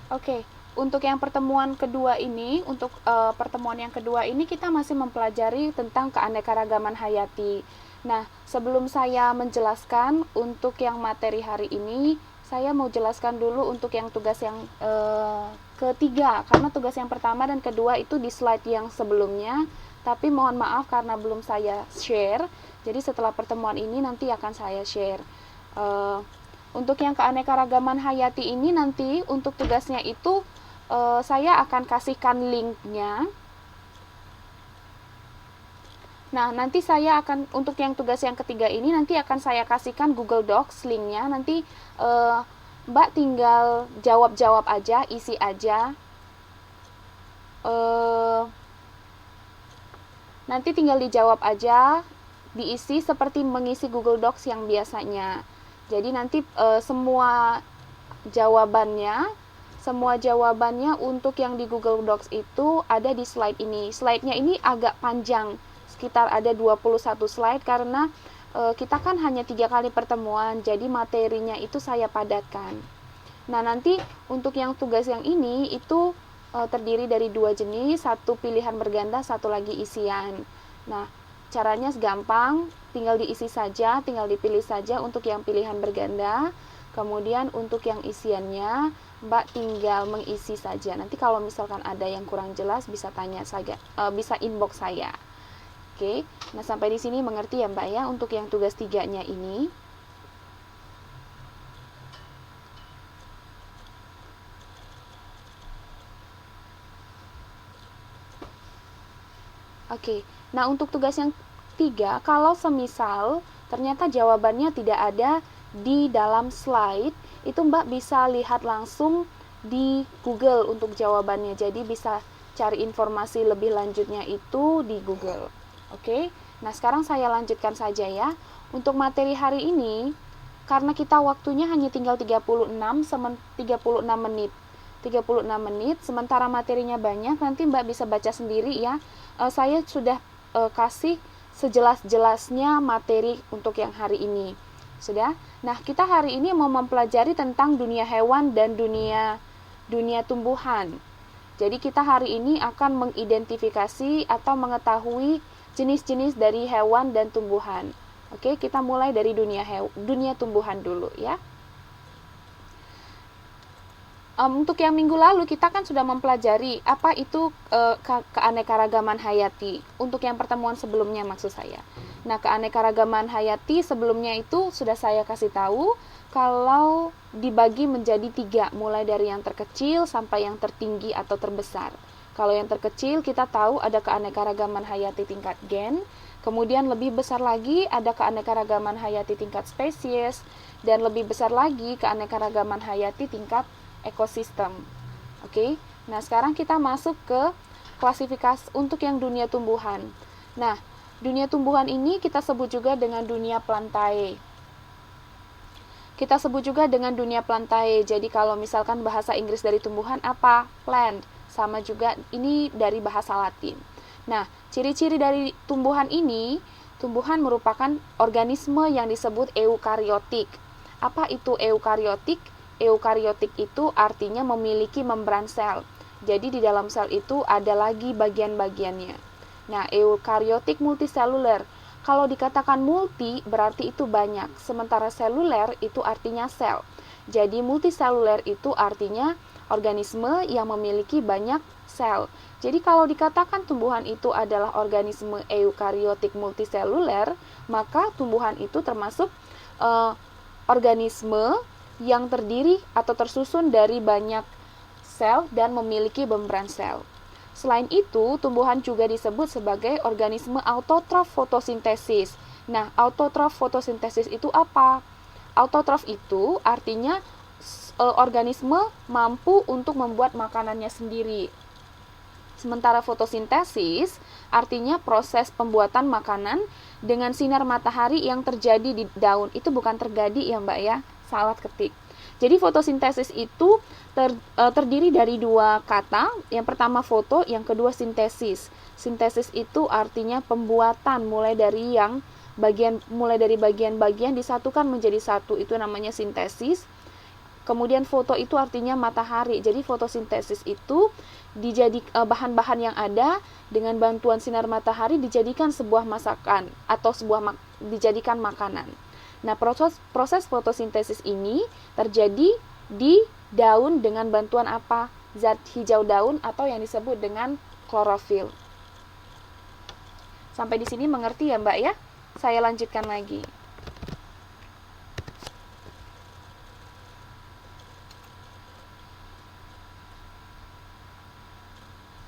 Oke, untuk yang pertemuan kedua ini, untuk pertemuan yang kedua ini kita masih mempelajari tentang keanekaragaman hayati. Nah, sebelum saya menjelaskan untuk yang materi hari ini, saya mau jelaskan dulu untuk yang tugas yang ketiga, karena tugas yang pertama dan kedua itu di slide yang sebelumnya, tapi mohon maaf karena belum saya share, jadi setelah pertemuan ini nanti akan saya share. Eh, untuk yang keanekaragaman hayati ini nanti untuk tugasnya itu saya akan kasihkan linknya. Nah, nanti saya akan untuk yang tugas yang ketiga ini nanti akan saya kasihkan Google Docs linknya. Nanti Mbak tinggal jawab-jawab aja, isi aja. Nanti tinggal dijawab aja, diisi seperti mengisi Google Docs yang biasanya. Jadi nanti jawabannya semua jawabannya untuk yang di Google Docs itu ada di slide ini. Slide-nya ini agak panjang, sekitar ada 21 slide karena kita kan hanya 3 kali pertemuan, jadi materinya itu saya padatkan. Nah, nanti untuk yang tugas yang ini itu terdiri dari 2 jenis, satu pilihan berganda, satu lagi isian. Nah, caranya gampang, tinggal diisi saja, tinggal dipilih saja untuk yang pilihan berganda. Kemudian untuk yang isiannya, Mbak tinggal mengisi saja. Nanti kalau misalkan ada yang kurang jelas bisa tanya saja, bisa inbox saya. Oke. Nah, sampai di sini mengerti ya, Mbak ya untuk yang tugas 3-nya ini. Oke. Nah, untuk tugas yang 3, kalau semisal ternyata jawabannya tidak ada di dalam slide, itu Mbak bisa lihat langsung di Google untuk jawabannya. Jadi bisa cari informasi lebih lanjutnya itu di Google. Oke. Nah, sekarang saya lanjutkan saja ya. Untuk materi hari ini, karena kita waktunya hanya tinggal 36 menit. 36 menit, sementara materinya banyak, nanti Mbak bisa baca sendiri ya. Saya sudah kasih sejelas-jelasnya materi untuk yang hari ini. Sudah? Nah, kita hari ini mau mempelajari tentang dunia hewan dan dunia tumbuhan. Jadi kita hari ini akan mengidentifikasi atau mengetahui jenis-jenis dari hewan dan tumbuhan. Oke, kita mulai dari dunia tumbuhan dulu ya. Untuk yang minggu lalu kita kan sudah mempelajari apa itu keanekaragaman hayati. Untuk yang pertemuan sebelumnya maksud saya. Nah, keanekaragaman hayati sebelumnya itu sudah saya kasih tahu kalau dibagi menjadi 3, mulai dari yang terkecil sampai yang tertinggi atau terbesar. Kalau yang terkecil kita tahu ada keanekaragaman hayati tingkat gen, kemudian lebih besar lagi ada keanekaragaman hayati tingkat spesies, dan lebih besar lagi keanekaragaman hayati tingkat ekosistem. Oke. Nah, sekarang kita masuk ke klasifikasi untuk yang dunia tumbuhan. Nah, dunia tumbuhan ini kita sebut juga dengan dunia plantae. Kita sebut juga dengan dunia plantae. Jadi kalau misalkan bahasa Inggris dari tumbuhan apa? Plant. Sama juga ini dari bahasa Latin. Nah, ciri-ciri dari tumbuhan ini, tumbuhan merupakan organisme yang disebut eukariotik. Apa itu eukariotik? Eukariotik itu artinya memiliki membran sel. Jadi di dalam sel itu ada lagi bagian-bagiannya. Nah, eukariotik multiseluler. Kalau dikatakan multi berarti itu banyak, sementara seluler itu artinya sel. Jadi multiseluler itu artinya organisme yang memiliki banyak sel. Jadi kalau dikatakan tumbuhan itu adalah organisme eukariotik multiseluler, maka tumbuhan itu termasuk organisme yang terdiri atau tersusun dari banyak sel dan memiliki membran sel. Selain itu, tumbuhan juga disebut sebagai organisme autotrof fotosintesis. Nah, autotrof fotosintesis itu apa? Autotrof itu artinya organisme mampu untuk membuat makanannya sendiri. Sementara fotosintesis artinya proses pembuatan makanan dengan sinar matahari yang terjadi di daun. Itu bukan terjadi ya Mbak ya, salah ketik. Jadi fotosintesis itu terdiri dari 2 kata. Yang pertama foto, yang kedua sintesis. Sintesis itu artinya pembuatan mulai dari bagian-bagian disatukan menjadi satu, itu namanya sintesis. Kemudian foto itu artinya matahari. Jadi fotosintesis itu bahan-bahan yang ada dengan bantuan sinar matahari dijadikan sebuah masakan atau dijadikan makanan. Nah, proses fotosintesis ini terjadi di daun dengan bantuan apa? Zat hijau daun atau yang disebut dengan klorofil. Sampai di sini mengerti ya, Mbak ya? Saya lanjutkan lagi.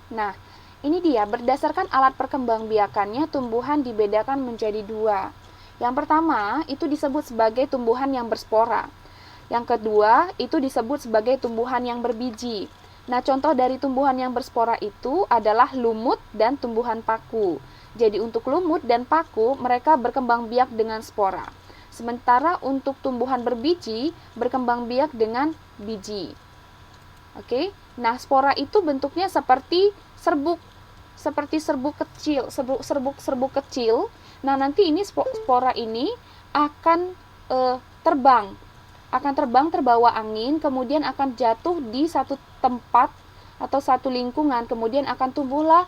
Nah, ini dia, berdasarkan alat perkembangbiakannya, tumbuhan dibedakan menjadi dua. Yang pertama, itu disebut sebagai tumbuhan yang berspora. Yang kedua, itu disebut sebagai tumbuhan yang berbiji. Nah, contoh dari tumbuhan yang berspora itu adalah lumut dan tumbuhan paku. Jadi, untuk lumut dan paku, mereka berkembang biak dengan spora. Sementara untuk tumbuhan berbiji, berkembang biak dengan biji. Oke, nah spora itu bentuknya seperti serbuk kecil, serbuk kecil. Nah, nanti ini spora ini akan terbang terbawa angin, kemudian akan jatuh di satu tempat atau satu lingkungan, kemudian akan tumbuhlah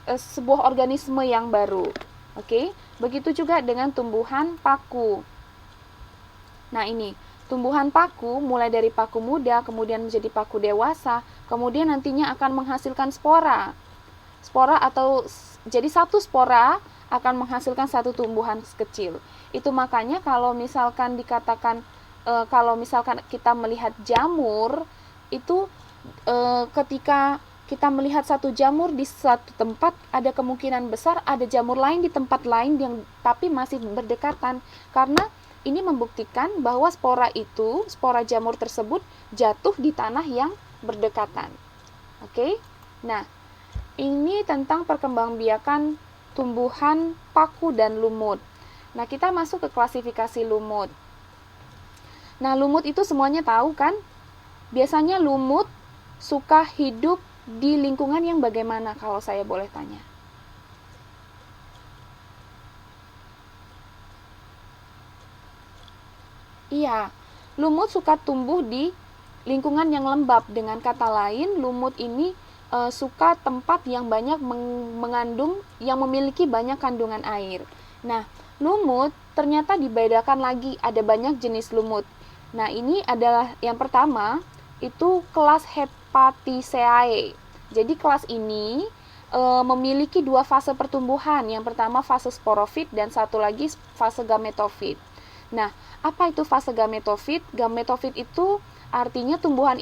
sebuah organisme yang baru. Oke, begitu juga dengan tumbuhan paku. Nah, ini tumbuhan paku mulai dari paku muda, kemudian menjadi paku dewasa, kemudian nantinya akan menghasilkan spora. Jadi satu spora akan menghasilkan satu tumbuhan kecil. Itu makanya kalau misalkan dikatakan kalau misalkan kita melihat jamur itu ketika kita melihat satu jamur di satu tempat, ada kemungkinan besar ada jamur lain di tempat lain yang tapi masih berdekatan, karena ini membuktikan bahwa spora jamur tersebut jatuh di tanah yang berdekatan. Oke? Nah, ini tentang perkembangbiakan tumbuhan paku dan lumut. Nah, kita masuk ke klasifikasi lumut. Nah, lumut itu semuanya tahu kan? Biasanya lumut suka hidup di lingkungan yang bagaimana kalau saya boleh tanya? Iya, lumut suka tumbuh di lingkungan yang lembab. Dengan kata lain, lumut ini suka tempat yang banyak yang memiliki banyak kandungan air. Nah, lumut ternyata dibedakan lagi, ada banyak jenis lumut. Nah, ini adalah yang pertama, itu kelas Hepaticeae. Jadi kelas ini memiliki dua fase pertumbuhan. Yang pertama fase sporofit dan satu lagi fase gametofit. Nah, apa itu fase gametofit? Gametofit itu artinya tumbuhan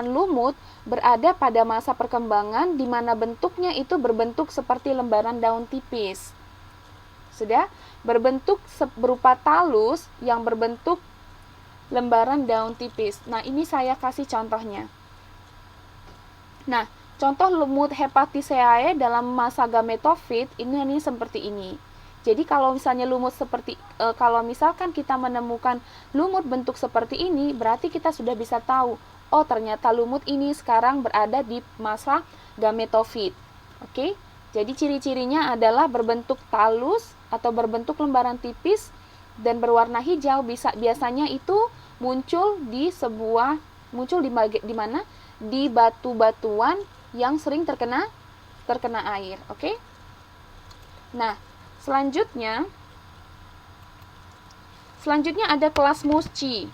lumut berada pada masa perkembangan di mana bentuknya itu berbentuk seperti lembaran daun tipis. Sudah berbentuk berupa talus yang berbentuk lembaran daun tipis. Nah, ini saya kasih contohnya. Nah, contoh lumut Hepaticeae dalam masa gametofit ini seperti ini. Jadi kalau misalnya kalau misalkan kita menemukan lumut bentuk seperti ini, berarti kita sudah bisa tahu, oh ternyata lumut ini sekarang berada di masa gametofit. Oke? Jadi ciri-cirinya adalah berbentuk talus atau berbentuk lembaran tipis dan berwarna hijau. Biasanya itu muncul di mana? Di batu-batuan yang sering terkena air. Oke? Nah, Selanjutnya ada kelas musci.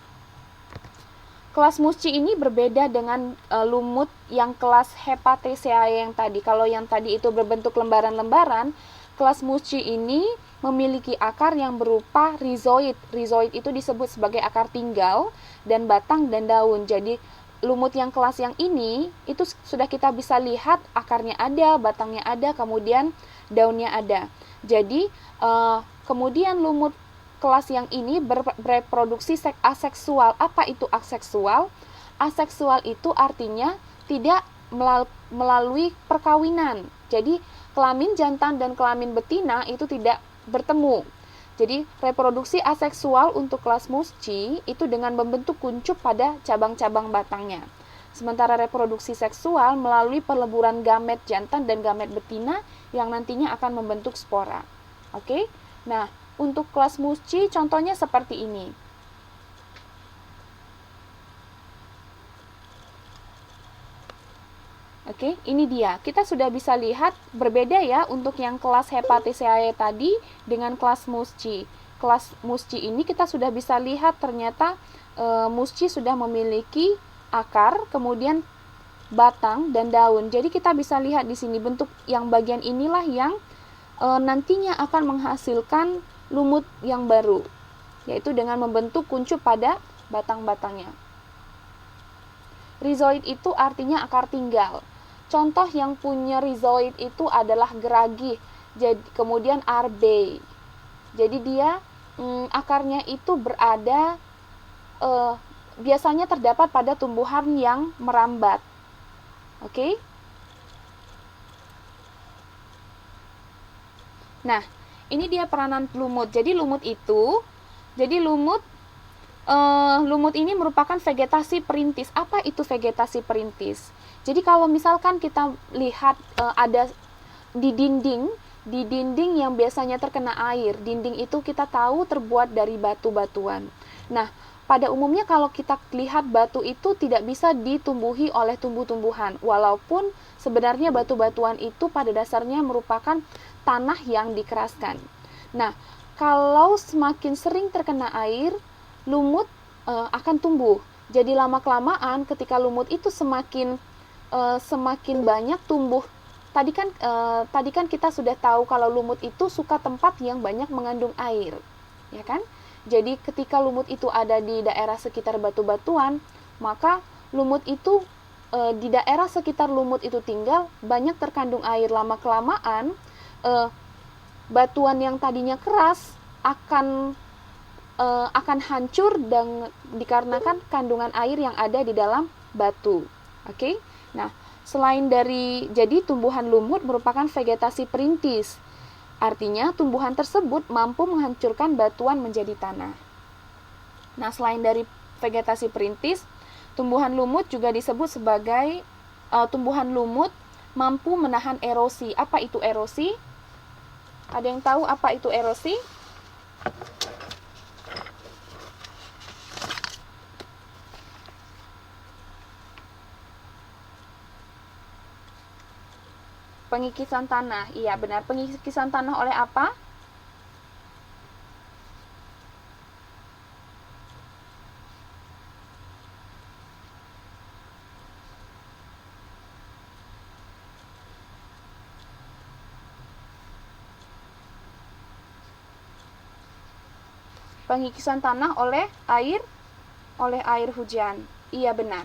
Kelas musci ini berbeda dengan lumut yang kelas Hepaticeae yang tadi. Kalau yang tadi itu berbentuk lembaran-lembaran, kelas musci ini memiliki akar yang berupa rizoid. Rizoid itu disebut sebagai akar tinggal dan batang dan daun. Jadi lumut yang kelas yang ini itu sudah kita bisa lihat akarnya ada, batangnya ada, kemudian daunnya ada. Jadi kemudian lumut kelas yang ini bereproduksi aseksual. Apa itu aseksual? Aseksual itu artinya tidak melalui perkawinan. Jadi kelamin jantan dan kelamin betina itu tidak bertemu. Jadi reproduksi aseksual untuk kelas musci itu dengan membentuk kuncup pada cabang-cabang batangnya. Sementara reproduksi seksual melalui peleburan gamet jantan dan gamet betina yang nantinya akan membentuk spora. Oke? Nah, Untuk kelas musci contohnya seperti ini. Oke, ini dia. Kita sudah bisa lihat berbeda ya untuk yang kelas Hepaticaceae tadi dengan kelas musci. Kelas musci ini kita sudah bisa lihat ternyata musci sudah memiliki akar, kemudian batang dan daun. Jadi kita bisa lihat di sini bentuk yang bagian inilah yang nantinya akan menghasilkan lumut yang baru, yaitu dengan membentuk kuncup pada batang-batangnya. Rhizoid itu artinya akar tinggal. Contoh yang punya rhizoid itu adalah geragih, kemudian arbei. Jadi dia akarnya itu berada biasanya terdapat pada tumbuhan yang merambat. Oke? Nah, ini dia peranan lumut. Jadi lumut ini merupakan vegetasi perintis. Apa itu vegetasi perintis? Jadi kalau misalkan kita lihat ada di dinding yang biasanya terkena air, dinding itu kita tahu terbuat dari batu-batuan. Nah, pada umumnya kalau kita lihat batu itu tidak bisa ditumbuhi oleh tumbuh-tumbuhan, walaupun sebenarnya batu-batuan itu pada dasarnya merupakan tanah yang dikeraskan. Nah, kalau semakin sering terkena air, lumut akan tumbuh. Jadi lama-kelamaan ketika lumut itu semakin banyak tumbuh. Tadi kan kita sudah tahu kalau lumut itu suka tempat yang banyak mengandung air, ya kan? Jadi ketika lumut itu ada di daerah sekitar batu-batuan, maka lumut itu di daerah sekitar lumut itu tinggal banyak terkandung air. Lama-kelamaan batuan yang tadinya keras akan hancur dan dikarenakan kandungan air yang ada di dalam batu. Oke? Nah, jadi tumbuhan lumut merupakan vegetasi perintis. Artinya tumbuhan tersebut mampu menghancurkan batuan menjadi tanah. Nah, selain dari vegetasi perintis, tumbuhan lumut juga disebut sebagai tumbuhan lumut mampu menahan erosi. Apa itu erosi? Ada yang tahu apa itu erosi? Pengikisan tanah. Iya, benar. Pengikisan tanah oleh apa? Pengikisan tanah oleh air hujan. Iya, benar.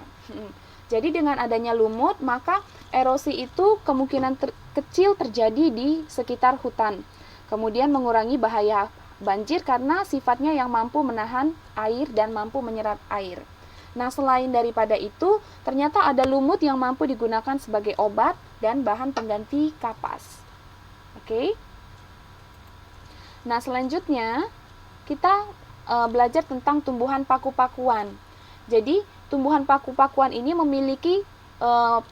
Jadi dengan adanya lumut, maka erosi itu kemungkinan kecil terjadi di sekitar hutan. Kemudian mengurangi bahaya banjir karena sifatnya yang mampu menahan air dan mampu menyerap air. Nah, selain daripada itu, ternyata ada lumut yang mampu digunakan sebagai obat dan bahan pengganti kapas. Oke? Nah, selanjutnya kita belajar tentang tumbuhan paku-pakuan. Jadi, tumbuhan paku-pakuan ini memiliki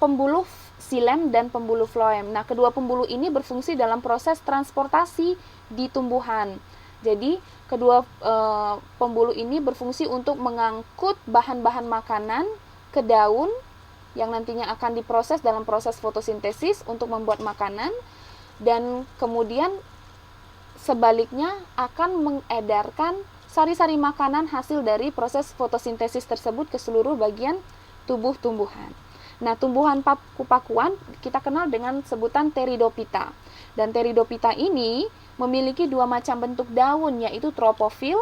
pembuluh xilem dan pembuluh floem. Nah, kedua pembuluh ini berfungsi dalam proses transportasi di tumbuhan. Jadi, kedua pembuluh ini berfungsi untuk mengangkut bahan-bahan makanan ke daun yang nantinya akan diproses dalam proses fotosintesis untuk membuat makanan, dan kemudian sebaliknya akan mengedarkan sari-sari makanan hasil dari proses fotosintesis tersebut ke seluruh bagian tubuh tumbuhan. Nah, tumbuhan paku-pakuan kita kenal dengan sebutan Pteridophyta. Dan Pteridophyta ini memiliki dua macam bentuk daun, yaitu tropofil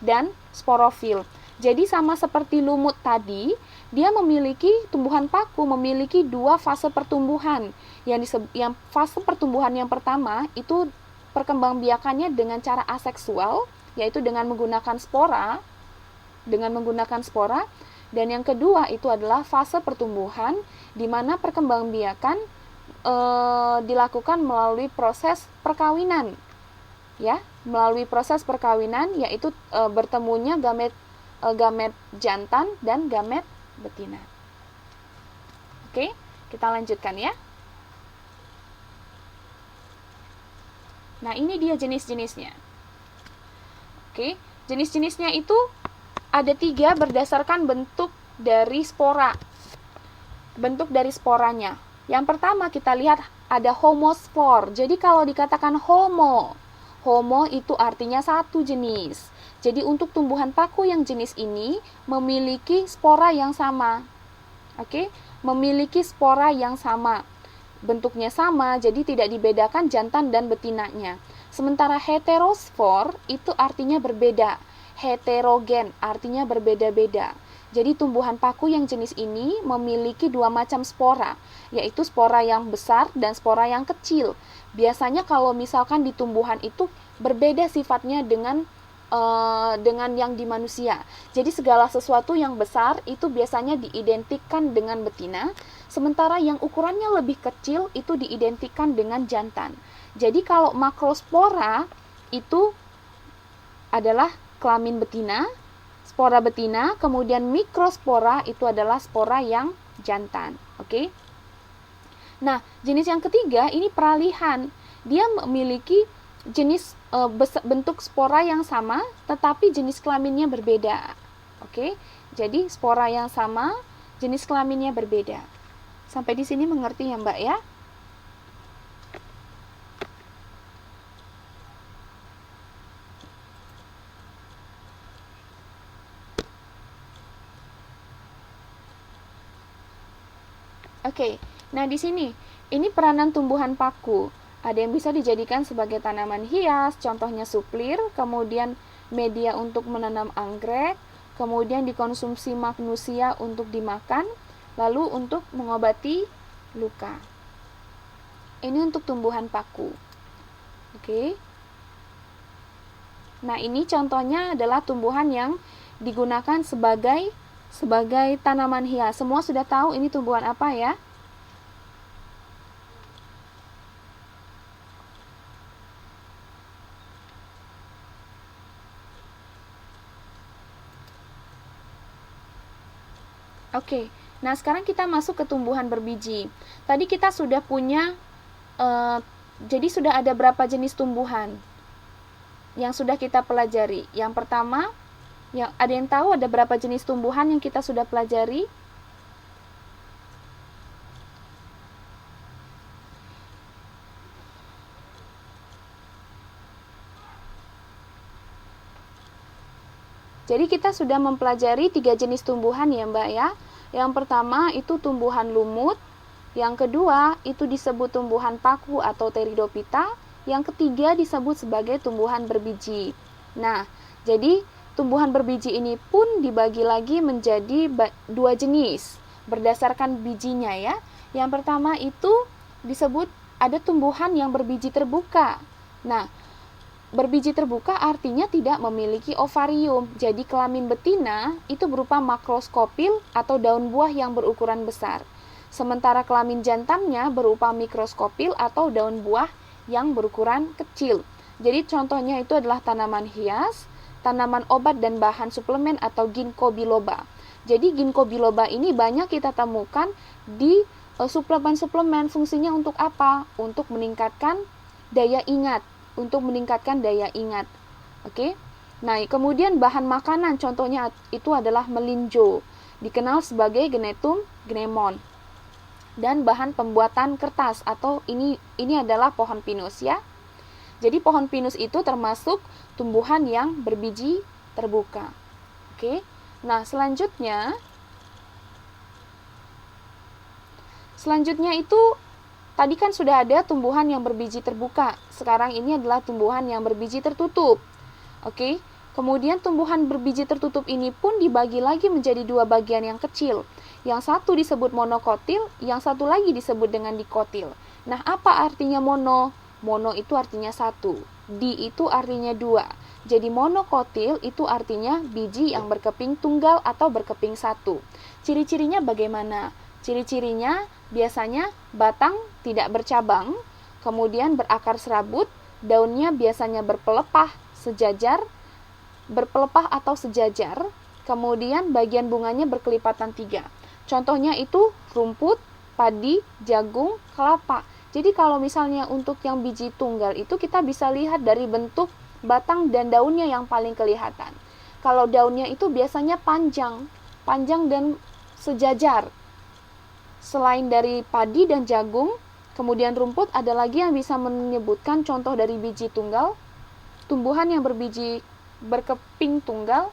dan sporofil. Jadi sama seperti lumut tadi, tumbuhan paku memiliki dua fase pertumbuhan. Yang fase pertumbuhan yang pertama itu perkembangbiakannya dengan cara aseksual, yaitu dengan menggunakan spora, dan yang kedua itu adalah fase pertumbuhan di mana perkembangbiakan dilakukan melalui proses perkawinan, ya, yaitu bertemunya gamet jantan dan gamet betina. Oke, kita lanjutkan ya. Nah, ini dia jenis-jenisnya. Oke, jenis-jenisnya itu ada 3 berdasarkan bentuk dari spora. Bentuk dari sporanya. Yang pertama kita lihat ada homospor. Jadi kalau dikatakan homo itu artinya satu jenis. Jadi untuk tumbuhan paku yang jenis ini memiliki spora yang sama. Oke, memiliki spora yang sama. Bentuknya sama, jadi tidak dibedakan jantan dan betinanya. Sementara heterospor itu artinya berbeda. Heterogen artinya berbeda-beda. Jadi tumbuhan paku yang jenis ini memiliki 2 macam spora, yaitu spora yang besar dan spora yang kecil. Biasanya kalau misalkan di tumbuhan itu berbeda sifatnya dengan yang di manusia. Jadi segala sesuatu yang besar itu biasanya diidentikan dengan betina, sementara yang ukurannya lebih kecil itu diidentikan dengan jantan. Jadi kalau makrospora itu adalah kelamin betina, spora betina, kemudian mikrospora itu adalah spora yang jantan. Oke. Nah, jenis yang ketiga ini peralihan. Dia memiliki jenis bentuk spora yang sama, tetapi jenis kelaminnya berbeda. Oke. Jadi spora yang sama, jenis kelaminnya berbeda. Sampai di sini mengerti ya, Mbak ya? Oke, nah di sini, ini peranan tumbuhan paku. Ada yang bisa dijadikan sebagai tanaman hias, contohnya suplir, kemudian media untuk menanam anggrek, kemudian dikonsumsi manusia untuk dimakan, lalu untuk mengobati luka. Ini untuk tumbuhan paku. Oke. Nah, ini contohnya adalah tumbuhan yang digunakan sebagai tanaman hias. Semua sudah tahu ini tumbuhan apa ya? Oke, nah sekarang kita masuk ke tumbuhan berbiji. Tadi kita sudah punya, jadi sudah ada berapa jenis tumbuhan yang sudah kita pelajari. Yang pertama, ada yang tahu ada berapa jenis tumbuhan yang kita sudah pelajari? Jadi kita sudah mempelajari 3 jenis tumbuhan ya Mbak ya. Yang pertama itu tumbuhan lumut, yang kedua itu disebut tumbuhan paku atau Pteridophyta, yang ketiga disebut sebagai tumbuhan berbiji. Nah, jadi tumbuhan berbiji ini pun dibagi lagi menjadi 2 jenis berdasarkan bijinya ya. Yang pertama itu disebut ada tumbuhan yang berbiji terbuka. Nah, berbiji terbuka artinya tidak memiliki ovarium. Jadi kelamin betina itu berupa makroskopil atau daun buah yang berukuran besar. Sementara kelamin jantannya berupa mikroskopil atau daun buah yang berukuran kecil. Jadi contohnya itu adalah tanaman hias, tanaman obat dan bahan suplemen atau ginkgo biloba. Jadi ginkgo biloba ini banyak kita temukan di suplemen-suplemen. Fungsinya untuk apa? Untuk meningkatkan daya ingat. Oke. Nah, kemudian bahan makanan contohnya itu adalah melinjo, dikenal sebagai Gnetum gnemon. Dan bahan pembuatan kertas atau ini adalah pohon pinus ya. Jadi pohon pinus itu termasuk tumbuhan yang berbiji terbuka. Oke. Nah, selanjutnya itu tadi kan sudah ada tumbuhan yang berbiji terbuka. Sekarang ini adalah tumbuhan yang berbiji tertutup. Oke. Kemudian tumbuhan berbiji tertutup ini pun dibagi lagi menjadi 2 bagian yang kecil. Yang satu disebut monokotil, yang satu lagi disebut dengan dikotil. Nah, apa artinya mono? Mono itu artinya 1. Di itu artinya 2. Jadi monokotil itu artinya biji yang berkeping tunggal atau berkeping 1. Ciri-cirinya bagaimana? Ciri-cirinya biasanya batang tidak bercabang, kemudian berakar serabut, daunnya biasanya berpelepah atau sejajar, kemudian bagian bunganya berkelipatan 3. Contohnya itu rumput, padi, jagung, kelapa. Jadi kalau misalnya untuk yang biji tunggal itu kita bisa lihat dari bentuk batang dan daunnya yang paling kelihatan. Kalau daunnya itu biasanya panjang dan sejajar. Selain dari padi dan jagung, kemudian rumput, ada lagi yang bisa menyebutkan contoh dari biji tunggal, tumbuhan yang berbiji berkeping tunggal.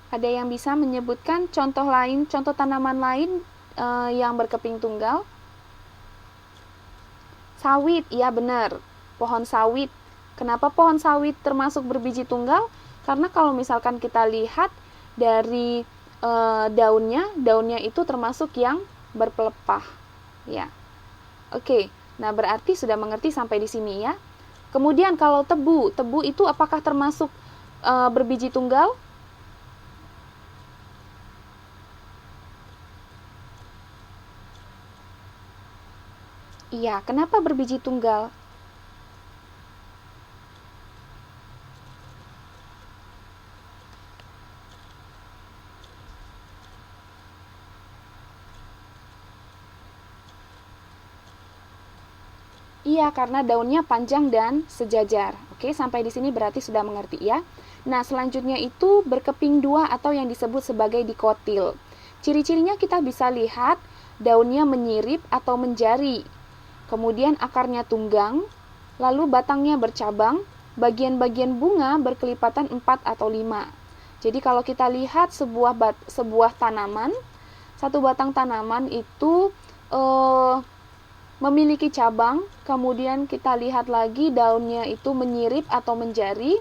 Ada yang bisa menyebutkan contoh lain, contoh tanaman lain yang berkeping tunggal? Sawit, iya benar. Pohon sawit. Kenapa pohon sawit termasuk berbiji tunggal? Karena kalau misalkan kita lihat dari daunnya itu termasuk yang berpelepah. Ya. Oke. Nah, berarti sudah mengerti sampai di sini ya. Kemudian kalau tebu itu apakah termasuk berbiji tunggal? Iya, kenapa berbiji tunggal? Iya, karena daunnya panjang dan sejajar. Oke, sampai di sini berarti sudah mengerti ya. Nah, selanjutnya itu berkeping dua atau yang disebut sebagai dikotil. Ciri-cirinya kita bisa lihat daunnya menyirip atau menjari. Kemudian akarnya tunggang, lalu batangnya bercabang, bagian-bagian bunga berkelipatan 4 atau 5. Jadi kalau kita lihat sebuah tanaman, satu batang tanaman itu memiliki cabang, kemudian kita lihat lagi daunnya itu menyirip atau menjari,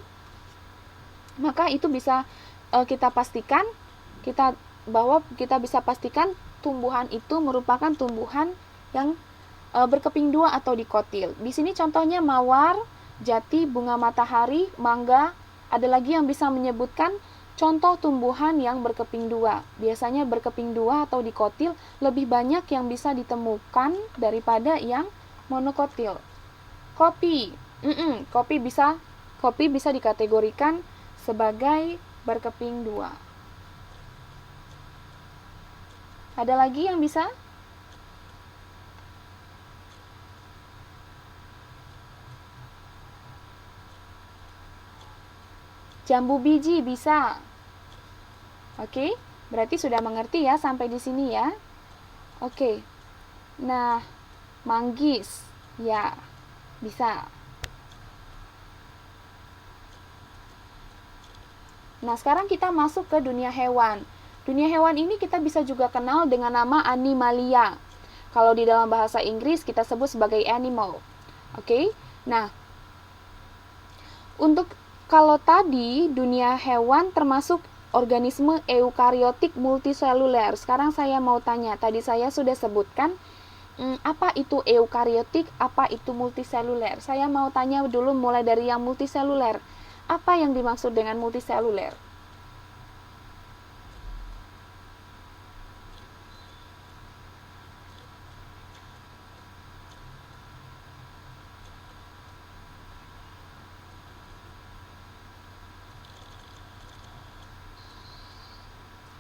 maka itu bisa kita pastikan kita bisa pastikan tumbuhan itu merupakan tumbuhan yang berkeping dua atau dikotil. Di sini contohnya mawar, jati, bunga matahari, mangga. Ada lagi yang bisa menyebutkan contoh tumbuhan yang berkeping dua. Biasanya berkeping dua atau dikotil lebih banyak yang bisa ditemukan daripada yang monokotil. Kopi. Kopi bisa dikategorikan sebagai berkeping dua. Ada lagi yang bisa? Jambu biji bisa. Oke, berarti sudah mengerti ya sampai di sini ya. Oke. Nah, manggis. Ya, bisa. Nah, sekarang kita masuk ke dunia hewan. Dunia hewan ini kita bisa juga kenal dengan nama animalia. Kalau di dalam bahasa Inggris kita sebut sebagai animal. Oke. Nah, untuk kalau tadi dunia hewan termasuk organisme eukariotik multiseluler. Sekarang saya mau tanya, tadi saya sudah sebutkan apa itu eukariotik, apa itu multiseluler. Saya mau tanya dulu mulai dari yang multiseluler. Apa yang dimaksud dengan multiseluler?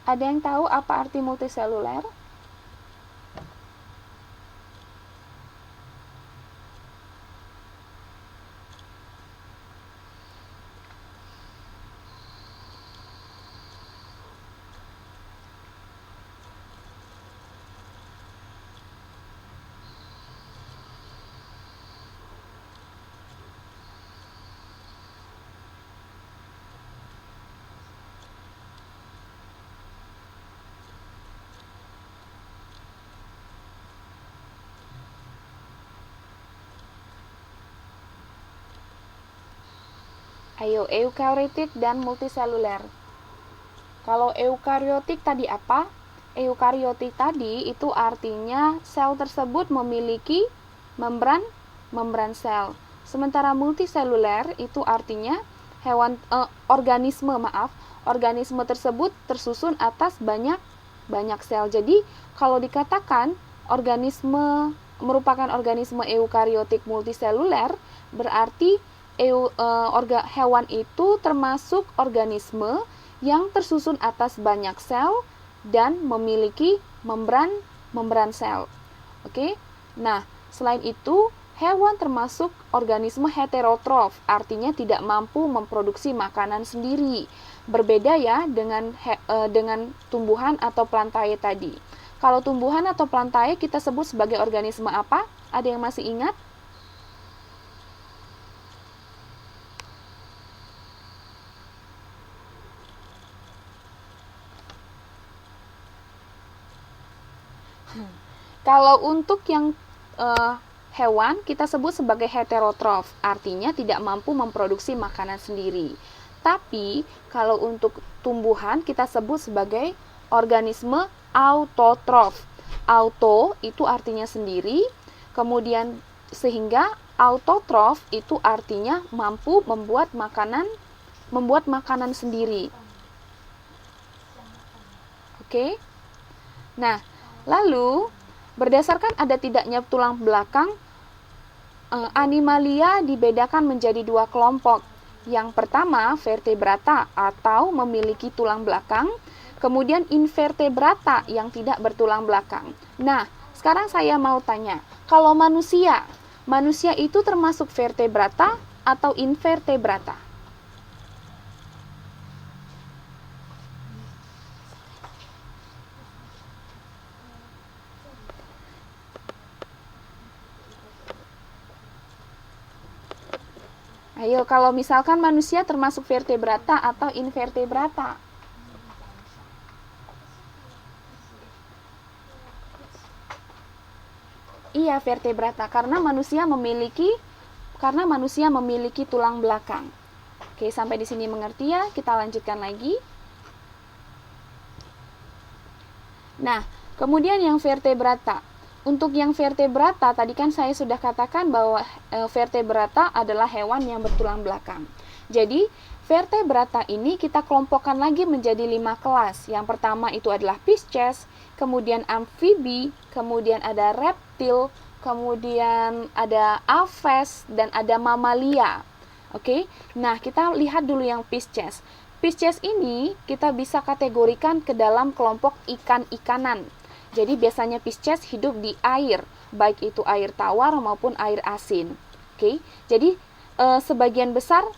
Ada yang tahu apa arti multiseluler? Ayo, eukariotik dan multiseluler. Kalau eukariotik tadi apa? Eukariotik tadi itu artinya sel tersebut memiliki membran sel. Sementara multiseluler itu artinya organisme tersebut tersusun atas banyak sel. Jadi kalau dikatakan organisme merupakan organisme eukariotik multiseluler, berarti hewan itu termasuk organisme yang tersusun atas banyak sel dan memiliki membran sel. Oke. Nah, selain itu, hewan termasuk organisme heterotrof, artinya tidak mampu memproduksi makanan sendiri. Berbeda ya dengan tumbuhan atau plantae tadi. Kalau tumbuhan atau plantae kita sebut sebagai organisme apa? Ada yang masih ingat? Kalau untuk yang hewan kita sebut sebagai heterotrof, artinya tidak mampu memproduksi makanan sendiri. Tapi kalau untuk tumbuhan kita sebut sebagai organisme autotrof. Auto itu artinya sendiri, kemudian sehingga autotrof itu artinya mampu membuat makanan sendiri. Oke. Nah, lalu berdasarkan ada tidaknya tulang belakang, animalia dibedakan menjadi dua kelompok. Yang pertama, vertebrata atau memiliki tulang belakang, kemudian invertebrata yang tidak bertulang belakang. Nah, sekarang saya mau tanya, kalau manusia itu termasuk vertebrata atau invertebrata? Ayo, kalau misalkan manusia termasuk vertebrata atau invertebrata? Iya, vertebrata, karena manusia memiliki tulang belakang. Oke, sampai di sini mengerti ya? Kita lanjutkan lagi. Nah, kemudian yang vertebrata. Untuk yang vertebrata, tadi kan saya sudah katakan bahwa vertebrata adalah hewan yang bertulang belakang. Jadi, vertebrata ini kita kelompokkan lagi menjadi 5 kelas. Yang pertama itu adalah Pisces, kemudian amfibi, kemudian ada reptil, kemudian ada aves, dan ada mamalia. Oke, nah kita lihat dulu yang Pisces. Pisces ini kita bisa kategorikan ke dalam kelompok ikan-ikanan. Jadi biasanya Pisces hidup di air, baik itu air tawar maupun air asin. Oke, jadi sebagian besar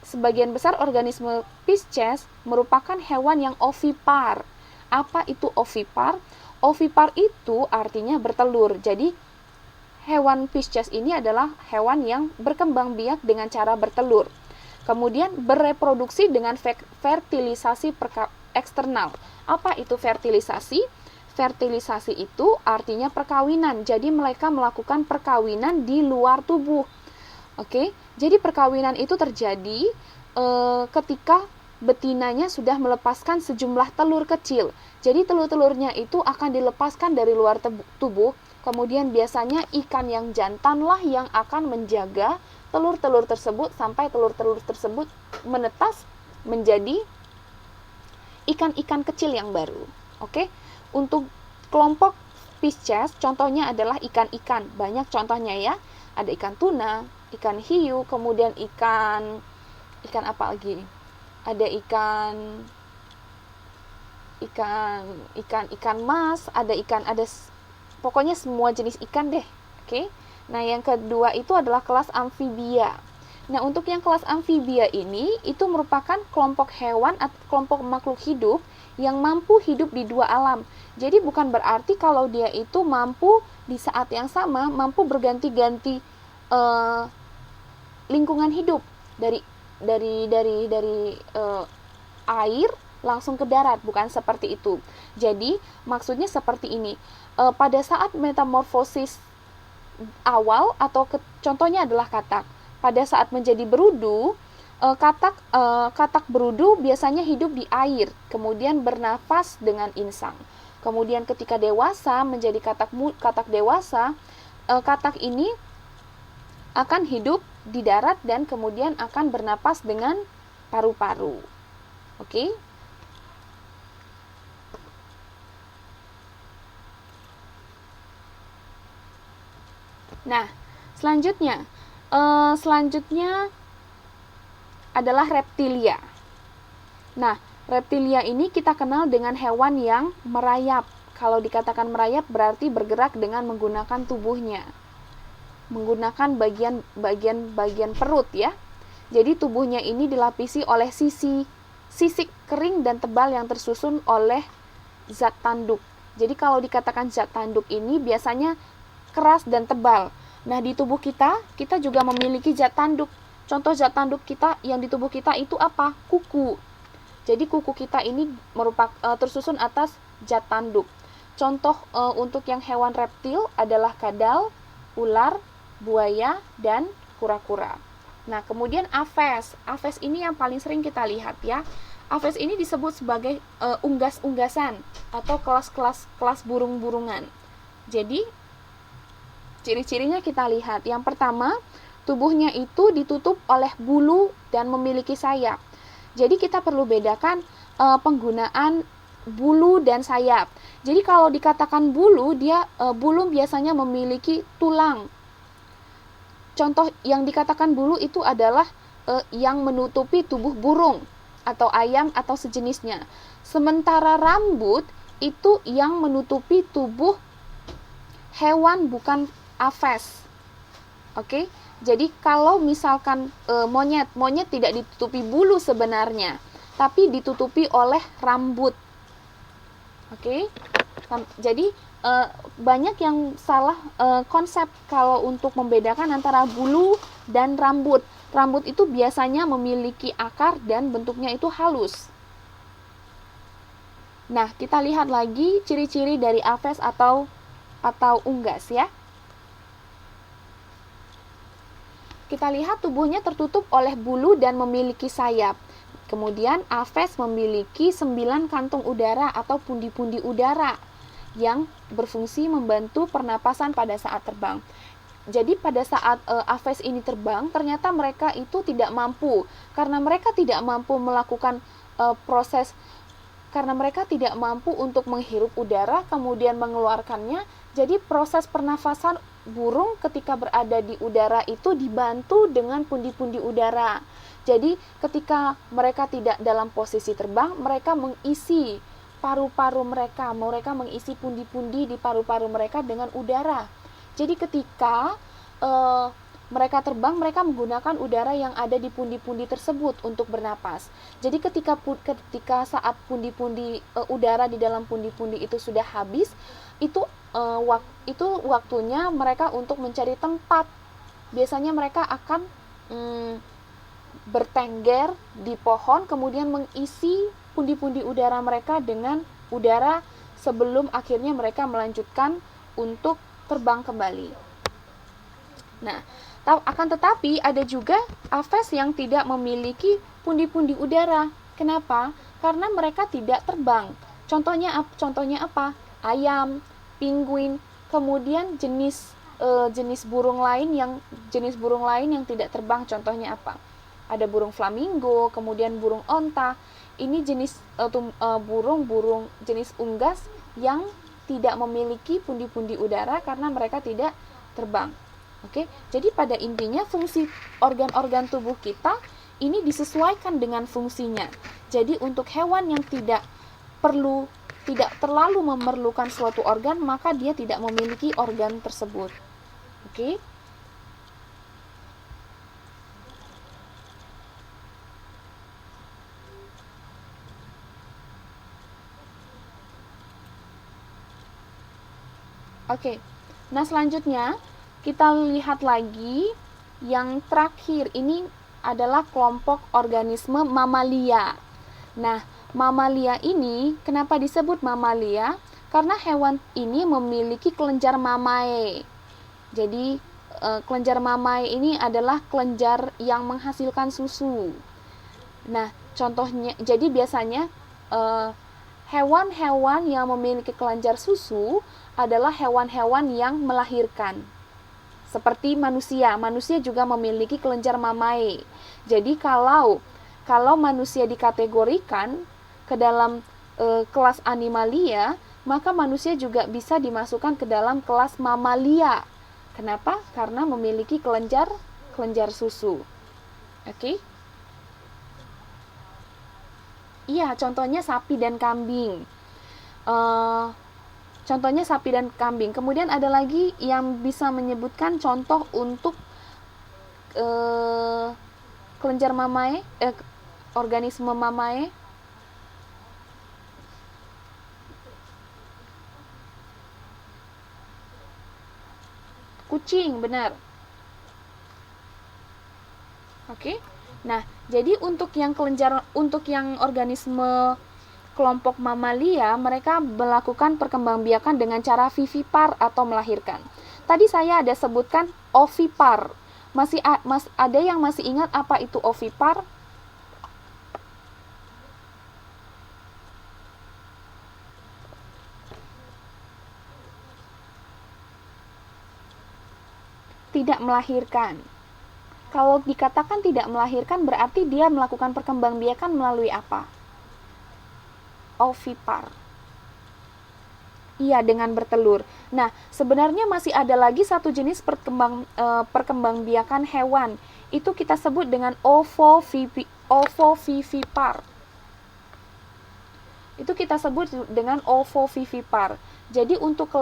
sebagian besar organisme Pisces merupakan hewan yang ovipar. Apa itu ovipar? Ovipar itu artinya bertelur. Jadi hewan Pisces ini adalah hewan yang berkembang biak dengan cara bertelur. Kemudian bereproduksi dengan fertilisasi eksternal. Apa itu fertilisasi? Fertilisasi itu artinya perkawinan. Jadi mereka melakukan perkawinan di luar tubuh. Oke, jadi perkawinan itu terjadi ketika betinanya sudah melepaskan sejumlah telur kecil. Jadi telur-telurnya itu akan dilepaskan dari luar tubuh. Kemudian biasanya ikan yang jantanlah yang akan menjaga telur-telur tersebut sampai telur-telur tersebut menetas menjadi ikan-ikan kecil yang baru. Oke. Untuk kelompok Pisces contohnya adalah ikan-ikan. Banyak contohnya ya. Ada ikan tuna, ikan hiu, kemudian ikan apa lagi? Ada ikan mas, ada pokoknya semua jenis ikan deh. Oke. Nah, yang kedua itu adalah kelas amfibia. Nah, untuk yang kelas amfibia ini, itu merupakan kelompok hewan atau kelompok makhluk hidup yang mampu hidup di dua alam. Jadi bukan berarti kalau dia itu mampu di saat yang sama, mampu berganti-ganti lingkungan hidup dari air langsung ke darat, bukan seperti itu. Jadi, maksudnya seperti ini. Pada saat metamorfosis awal atau contohnya adalah katak. Pada saat menjadi berudu, katak berudu biasanya hidup di air, kemudian bernafas dengan insang. Kemudian ketika dewasa menjadi katak dewasa, katak ini akan hidup di darat dan kemudian akan bernapas dengan paru-paru. Oke? Nah, selanjutnya adalah reptilia. Nah, reptilia ini kita kenal dengan hewan yang merayap. Kalau dikatakan merayap berarti bergerak dengan menggunakan tubuhnya. Menggunakan bagian perut ya. Jadi tubuhnya ini dilapisi oleh sisik kering dan tebal yang tersusun oleh zat tanduk. Jadi kalau dikatakan zat tanduk ini biasanya keras dan tebal. Nah, di tubuh kita juga memiliki zat tanduk. Contoh zat tanduk kita yang di tubuh kita itu apa? Kuku. Jadi kuku kita ini tersusun atas zat tanduk. Contoh untuk yang hewan reptil adalah kadal, ular, buaya, dan kura-kura. Nah, kemudian aves. Aves ini yang paling sering kita lihat ya. Aves ini disebut sebagai unggas-unggasan atau kelas burung-burungan. Jadi, ciri-cirinya kita lihat. Yang pertama, tubuhnya itu ditutup oleh bulu dan memiliki sayap. Jadi kita perlu bedakan penggunaan bulu dan sayap. Jadi kalau dikatakan bulu, bulu biasanya memiliki tulang. Contoh yang dikatakan bulu itu adalah yang menutupi tubuh burung atau ayam atau sejenisnya. Sementara rambut itu yang menutupi tubuh hewan bukan aves. Oke? Jadi kalau misalkan monyet tidak ditutupi bulu sebenarnya, tapi ditutupi oleh rambut. Oke? Jadi banyak yang salah konsep kalau untuk membedakan antara bulu dan rambut. Rambut itu biasanya memiliki akar dan bentuknya itu halus. Nah, kita lihat lagi ciri-ciri dari aves atau unggas ya. Kita lihat tubuhnya tertutup oleh bulu dan memiliki sayap. Kemudian aves memiliki 9 kantung udara atau pundi-pundi udara yang berfungsi membantu pernapasan pada saat terbang. Jadi pada saat aves ini terbang, ternyata mereka itu tidak mampu karena mereka tidak mampu melakukan karena mereka tidak mampu untuk menghirup udara kemudian mengeluarkannya. Jadi proses pernafasan burung ketika berada di udara itu dibantu dengan pundi-pundi udara. Jadi ketika mereka tidak dalam posisi terbang, mereka mengisi paru-paru mereka mengisi pundi-pundi di paru-paru mereka dengan udara. Jadi ketika mereka terbang, mereka menggunakan udara yang ada di pundi-pundi tersebut untuk bernapas. Jadi ketika saat pundi-pundi udara di dalam pundi-pundi itu sudah habis, itu waktunya mereka untuk mencari tempat. Biasanya mereka akan bertengger di pohon, kemudian mengisi pundi-pundi udara mereka dengan udara sebelum akhirnya mereka melanjutkan untuk terbang kembali. Nah, akan tetapi ada juga aves yang tidak memiliki pundi-pundi udara. Kenapa? Karena mereka tidak terbang. Contohnya apa? Ayam, penguin, kemudian jenis burung lain yang tidak terbang. Contohnya apa? Ada burung flamingo, kemudian burung onta. Ini jenis burung jenis unggas yang tidak memiliki pundi-pundi udara karena mereka tidak terbang. Oke, jadi pada intinya fungsi organ-organ tubuh kita ini disesuaikan dengan fungsinya. Jadi untuk hewan yang tidak terlalu memerlukan suatu organ, maka dia tidak memiliki organ tersebut. Oke. Oke, nah selanjutnya kita lihat lagi yang terakhir. Ini adalah kelompok organisme mamalia. Nah, mamalia ini kenapa disebut mamalia? Karena hewan ini memiliki kelenjar mamae. Jadi kelenjar mamae ini adalah kelenjar yang menghasilkan susu. Nah, contohnya, jadi biasanya hewan-hewan yang memiliki kelenjar susu adalah hewan-hewan yang melahirkan. Seperti manusia juga memiliki kelenjar mamae. Jadi kalau manusia dikategorikan ke dalam kelas animalia, maka manusia juga bisa dimasukkan ke dalam kelas mamalia. Kenapa? Karena memiliki kelenjar susu. Oke? Iya, contohnya sapi dan kambing. Contohnya sapi dan kambing. Kemudian ada lagi yang bisa menyebutkan contoh untuk kelenjar mamae, organisme mamae. Kucing, benar. Oke. Nah, jadi untuk yang organisme kelompok mamalia, mereka melakukan perkembangbiakan dengan cara vivipar atau melahirkan. Tadi saya ada sebutkan ovipar. Ada yang masih ingat apa itu ovipar? Tidak melahirkan. Kalau dikatakan tidak melahirkan berarti dia melakukan perkembangbiakan melalui apa? Ovipar. Iya, dengan bertelur. Nah, sebenarnya masih ada lagi satu jenis perkembangbiakan hewan. Itu kita sebut dengan ovovivipar. Itu kita sebut dengan ovovivipar. Jadi untuk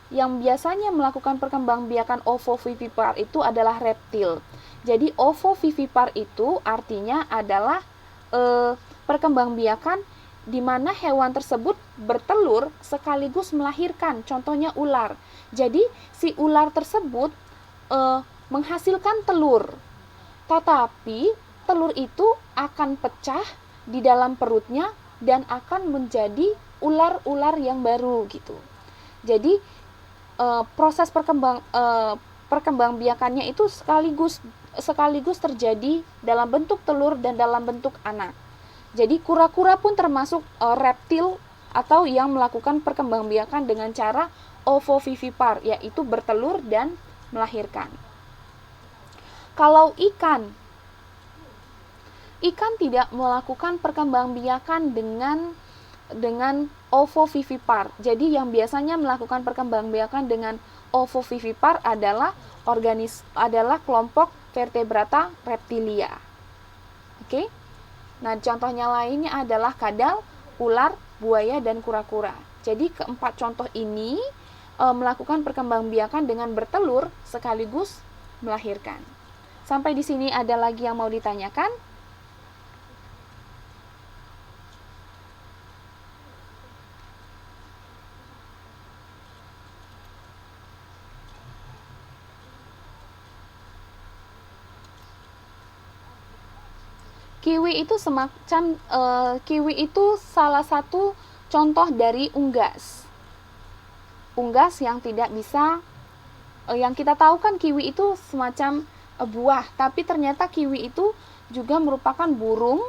yang biasanya melakukan perkembangbiakan ovovivipar itu adalah reptil. Jadi ovovivipar itu artinya adalah perkembangbiakan di mana hewan tersebut bertelur sekaligus melahirkan. Contohnya ular. Jadi si ular tersebut menghasilkan telur. Tetapi telur itu akan pecah di dalam perutnya dan akan menjadi ular-ular yang baru gitu. Jadi proses perkembangbiakannya itu sekaligus terjadi dalam bentuk telur dan dalam bentuk anak. Jadi kura-kura pun termasuk reptil atau yang melakukan perkembangbiakan dengan cara ovovivipar, yaitu bertelur dan melahirkan. Kalau ikan tidak melakukan perkembangbiakan dengan ovovivipar. Jadi yang biasanya melakukan perkembangbiakan dengan ovovivipar adalah kelompok vertebrata reptilia. Oke? Nah, contohnya lainnya adalah kadal, ular, buaya, dan kura-kura. Jadi keempat contoh ini melakukan perkembangbiakan dengan bertelur sekaligus melahirkan. Sampai di sini ada lagi yang mau ditanyakan? Kiwi itu salah satu contoh dari unggas. Unggas yang tidak bisa yang kita tahu kan kiwi itu semacam buah, tapi ternyata kiwi itu juga merupakan burung,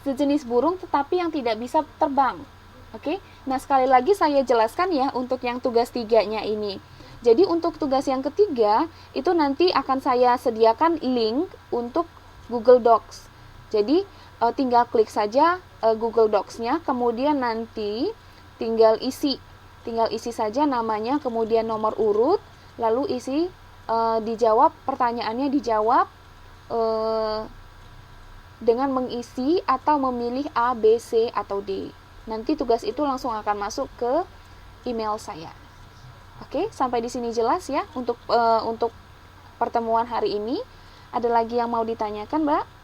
sejenis burung tetapi yang tidak bisa terbang. Oke. Nah, sekali lagi saya jelaskan ya untuk yang tugas 3-nya ini. Jadi untuk tugas yang ketiga itu nanti akan saya sediakan link untuk Google Docs. Jadi tinggal klik saja Google Docs-nya, kemudian nanti tinggal isi saja namanya, kemudian nomor urut, lalu isi dijawab pertanyaannya dengan mengisi atau memilih A, B, C atau D. Nanti tugas itu langsung akan masuk ke email saya. Oke, sampai di sini jelas ya untuk pertemuan hari ini. Ada lagi yang mau ditanyakan, Mbak?